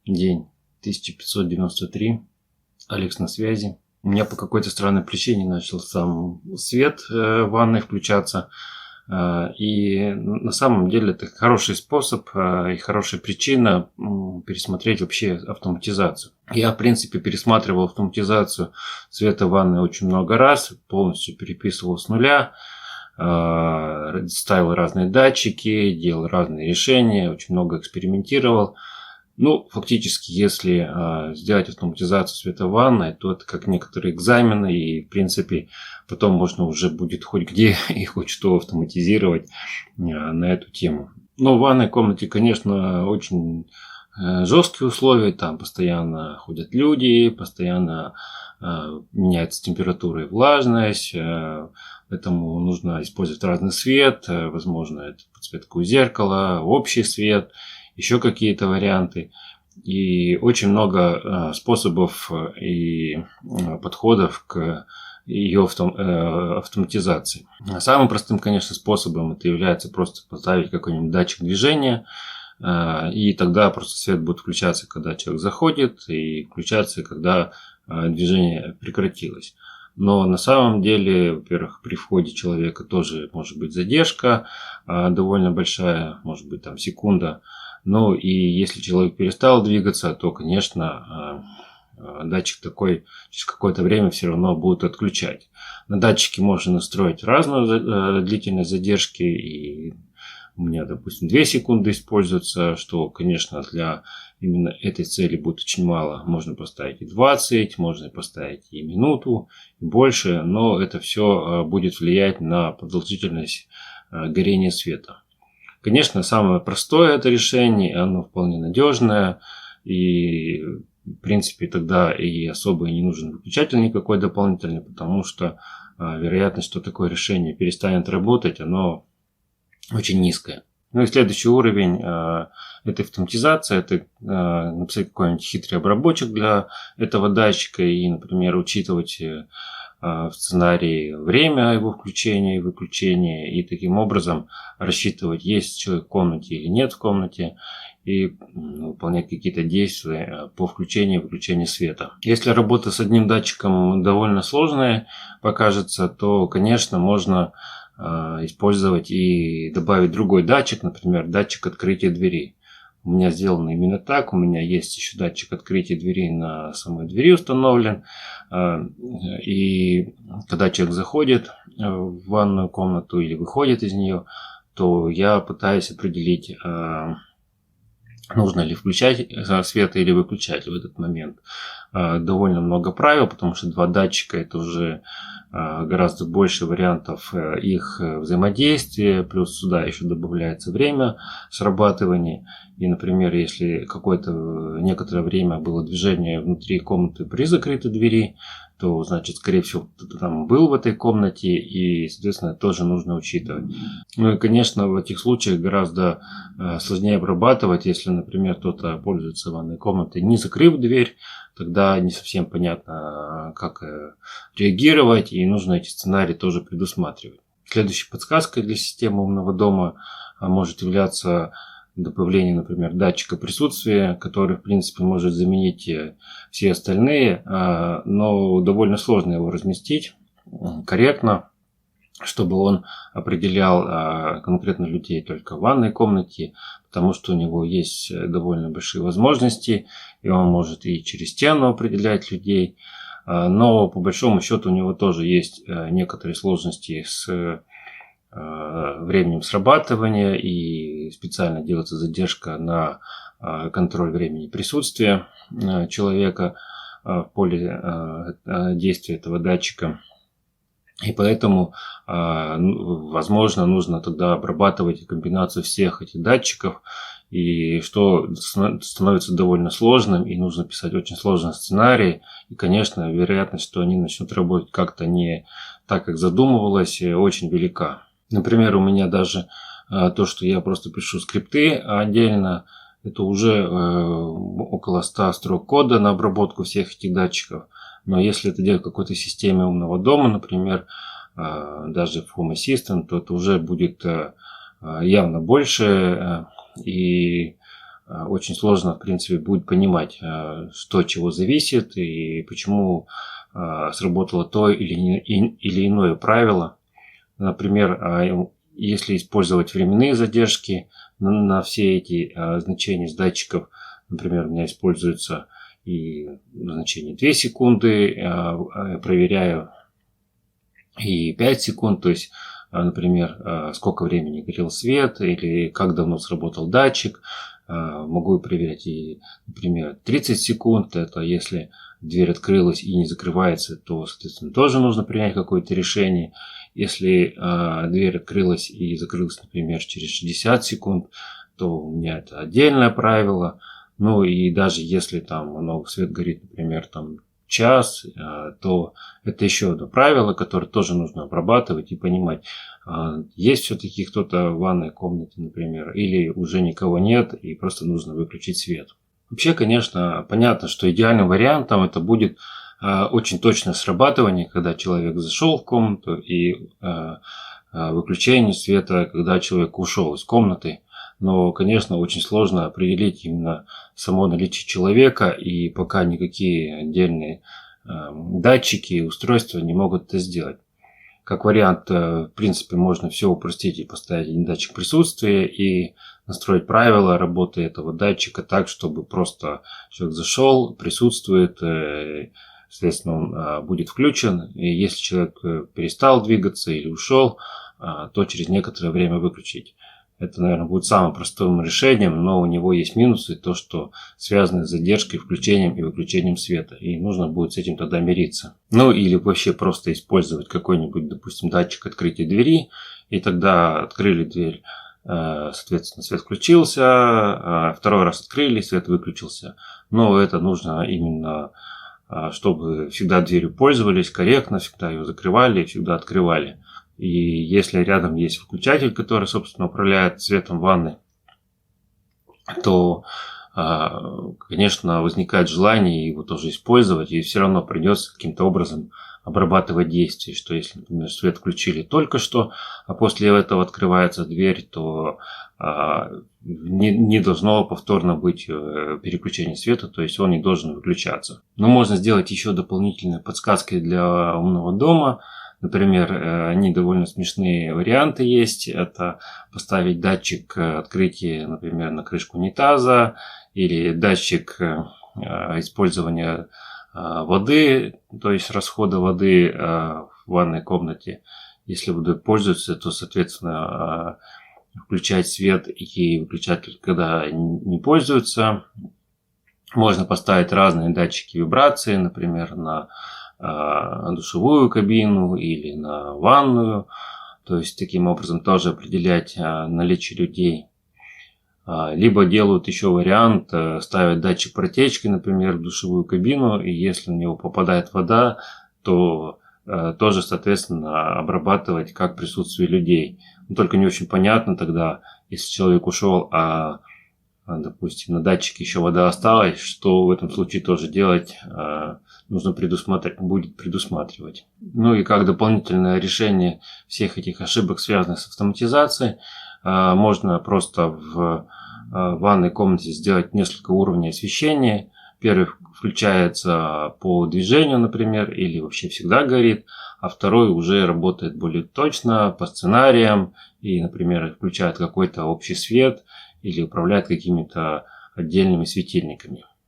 День 1593. Алекс на связи. У меня по какой-то странной причине начал сам свет в ванной включаться. И на самом деле это хороший способ и хорошая причина пересмотреть вообще автоматизацию. Я, в принципе, пересматривал автоматизацию света в ванной очень много раз, полностью переписывал с нуля, ставил разные датчики, делал разные решения, очень много экспериментировал. Фактически, если сделать автоматизацию света в ванной, то это как некоторые экзамены, и, в принципе, потом можно уже будет хоть где и хоть что автоматизировать на эту тему. Но в ванной комнате, конечно, очень жесткие условия, там постоянно ходят люди, постоянно меняется температура и влажность, поэтому нужно использовать разный свет, возможно, это подсветка у зеркала, общий свет, еще какие-то варианты. И очень много способов и подходов к ее автоматизации. Самым простым, конечно, способом это является просто поставить какой-нибудь датчик движения, и тогда просто свет будет включаться, когда человек заходит, и включаться, когда движение прекратилось. Но на самом деле, во-первых, при входе человека тоже может быть задержка довольно большая, может быть там секунда. Ну и если человек перестал двигаться, то, конечно, датчик такой через какое-то время все равно будет отключать. На датчике можно настроить разную длительность задержки, и у меня, допустим, 2 секунды используется, что, конечно, для именно этой цели будет очень мало. Можно поставить и 20, можно поставить и минуту, и больше, но это все будет влиять на продолжительность горения света. Конечно, самое простое это решение, оно вполне надежное, и в принципе тогда и особо и не нужен выключатель никакой дополнительный, потому что вероятность, что такое решение перестанет работать, оно очень низкая. Ну и следующий уровень этой автоматизации, это написать какой-нибудь хитрый обработчик для этого датчика и, например, учитывать в сценарии время его включения и выключения, и таким образом рассчитывать, есть человек в комнате или нет в комнате, и выполнять какие-то действия по включению и выключению света. Если работа с одним датчиком довольно сложная покажется, то, конечно, можно использовать и добавить другой датчик, например, датчик открытия дверей. У меня сделано именно так. У меня есть еще датчик открытия дверей на самой двери установлен. И когда человек заходит в ванную комнату или выходит из нее, то я пытаюсь определить, нужно ли включать свет или выключать в этот момент. Довольно много правил, потому что 2 датчика это уже гораздо больше вариантов их взаимодействия, плюс сюда еще добавляется время срабатывания. И, например, если некоторое время было движение внутри комнаты при закрытой двери, то, значит, скорее всего, кто-то там был в этой комнате, и, соответственно, тоже нужно учитывать. Ну и, конечно, в этих случаях гораздо сложнее обрабатывать, если, например, кто-то пользуется ванной комнатой, не закрыв дверь, тогда не совсем понятно, как реагировать, и нужно эти сценарии тоже предусматривать. Следующей подсказкой для системы умного дома может являться добавление, например, датчика присутствия, который, в принципе, может заменить все остальные, но довольно сложно его разместить корректно, чтобы он определял конкретно людей только в ванной комнате, потому что у него есть довольно большие возможности, и он может и через стену определять людей, но по большому счету у него тоже есть некоторые сложности с временем срабатывания, и специально делается задержка на контроль времени присутствия человека в поле действия этого датчика. И поэтому, возможно, нужно тогда обрабатывать комбинацию всех этих датчиков, и что становится довольно сложным, и нужно писать очень сложный сценарий. И, конечно, вероятность, что они начнут работать как-то не так, как задумывалось, очень велика. Например, у меня даже то, что я просто пишу скрипты отдельно, это уже около 100 строк кода на обработку всех этих датчиков. Но если это делать в какой-то системе умного дома, например, даже в Home Assistant, то это уже будет явно больше. И очень сложно, в принципе, будет понимать, что от чего зависит и почему сработало то или иное правило. Например, если использовать временные задержки на все эти значения с датчиков, например, у меня используется и значение 2 секунды, проверяю и 5 секунд, то есть, например, сколько времени горел свет или как давно сработал датчик. Могу проверять и, например, 30 секунд, это если дверь открылась и не закрывается, то, соответственно, тоже нужно принять какое-то решение. Если дверь открылась и закрылась, например, через 60 секунд, то у меня это отдельное правило. Ну и даже если там свет горит, например, там час, то это еще одно правило, которое тоже нужно обрабатывать и понимать, есть все-таки кто-то в ванной комнате, например, или уже никого нет и просто нужно выключить свет. Вообще, конечно, понятно, что идеальным вариантом это будет очень точное срабатывание, когда человек зашел в комнату, и выключение света, когда человек ушел из комнаты. Но, конечно, очень сложно определить именно само наличие человека, и пока никакие отдельные датчики и устройства не могут это сделать. Как вариант, в принципе, можно все упростить и поставить один датчик присутствия и настроить правила работы этого датчика так, чтобы просто человек зашел, присутствует, соответственно, он будет включен. И если человек перестал двигаться или ушел, то через некоторое время выключить. Это, наверное, будет самым простым решением, но у него есть минусы, то, что связаны с задержкой, включением и выключением света. И нужно будет с этим тогда мириться. Ну или вообще просто использовать какой-нибудь, допустим, датчик открытия двери. И тогда открыли дверь, соответственно, свет включился, второй раз открыли, свет выключился. Но это нужно именно, чтобы всегда дверью пользовались корректно, всегда ее закрывали, всегда открывали. И если рядом есть выключатель, который, собственно, управляет светом ванны, то, конечно, возникает желание его тоже использовать, и все равно придется каким-то образом обрабатывать действия, что если, например, свет включили только что, а после этого открывается дверь, то не должно повторно быть переключение света, то есть он не должен выключаться. Но можно сделать еще дополнительные подсказки для умного дома. Например, они довольно смешные варианты есть. Это поставить датчик открытия, например, на крышку унитаза, или датчик использования воды, то есть расхода воды в ванной комнате. Если будут пользоваться, то, соответственно, включать свет и выключать, когда не пользуются. Можно поставить разные датчики вибрации, например, на душевую кабину или на ванную. То есть таким образом тоже определять наличие людей. Либо делают еще вариант, ставят датчик протечки, например, в душевую кабину, и если в него попадает вода, то тоже, соответственно, обрабатывать как присутствие людей. Но только не очень понятно тогда, если человек ушел, допустим, на датчике еще вода осталась, что в этом случае тоже делать, нужно будет предусматривать. Ну и как дополнительное решение всех этих ошибок, связанных с автоматизацией, можно просто в ванной комнате сделать несколько уровней освещения. Первый включается по движению, например, или вообще всегда горит, а второй уже работает более точно, по сценариям, и, например, включает какой-то общий свет или управляет какими-то отдельными светильниками.